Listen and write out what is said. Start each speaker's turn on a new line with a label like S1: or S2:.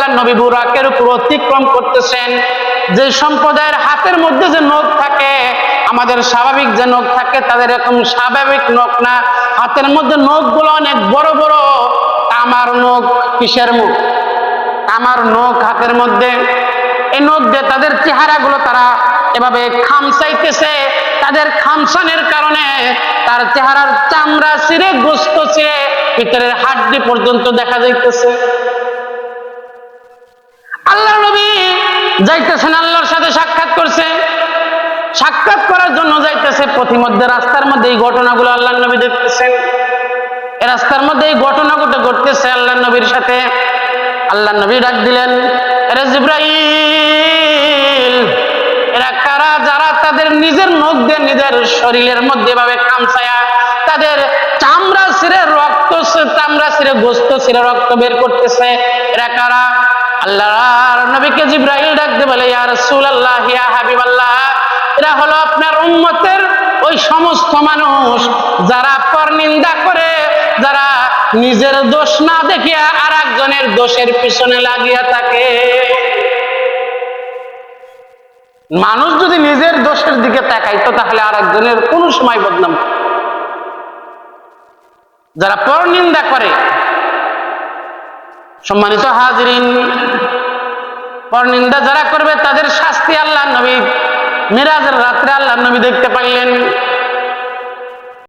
S1: আল্লাহ নবী বুরাকের উপর অতিক্রম করতেছেন, যে সম্প্রদায়ের হাতের মধ্যে যে নখ থাকে, আমাদের স্বাভাবিক যে নখ থাকে তাদের এরকম স্বাভাবিক নখ না, হাতের মধ্যে নখগুলো অনেক বড় বড়, তামার নখ। কিসের মুখ? তামার নখ হাতের মধ্যে। এই নখ দিয়ে তাদের চেহারাগুলো তারা এভাবে খামসাইতেছে। তাদের খামসানের কারণে তার চেহারার চামড়া ছিঁড়ে, গোস্ত ছিঁড়ে, ভিতরের হাড্ডি পর্যন্ত দেখা যাইতেছে। আল্লাহ নবী যাইতেছেন, আল্লাহর সাথে সাক্ষাৎ করছে। সাক্ষাৎ করার জন্য যাইতেছে, পথিমধ্যে রাস্তার মধ্যে এই ঘটনাগুলো আল্লাহ নবী দেখতেছেন। এই রাস্তার মধ্যে এই ঘটনাগুলো ঘটতেছে আল্লাহ নবীর সাথে। আল্লাহ নবী ডাক দিলেন, এরা জিবরাইল, এরা কারা যারা তাদের নিজের নখ দিয়ে নিজের শরীরের মধ্যে ভাবে খামসায়া তাদের চামড়া ছিঁড়ে রক্ত, চামড়া ছিঁড়ে গোস্ত ছিঁড়ে রক্ত বের করতেছে? এরা কারা? আল্লাহর নবীকে জিবরাইল ডাকতে বলে, ইয়া রাসূলুল্লাহ, ইয়া হাবিবাল্লাহ, এরা হলো আপনার উম্মতের ওই সমস্ত মানুষ যারা পরনিন্দা করে, যারা নিজের দোষ না দেখিয়া আর একজনের দোষের পিছনে লাগিয়া থাকে। মানুষ যদি নিজের দোষের দিকে তাকাইতো তাহলে আর একজনের কোন সময় বদনাম। যারা পরনিন্দা করে, সম্মানিত হাজিরিন, পরনিন্দা যারা করবে তাদের শাস্তি আল্লাহ নবী মিরাজের রাত্রে আল্লাহ নবী দেখতে পাইলেন।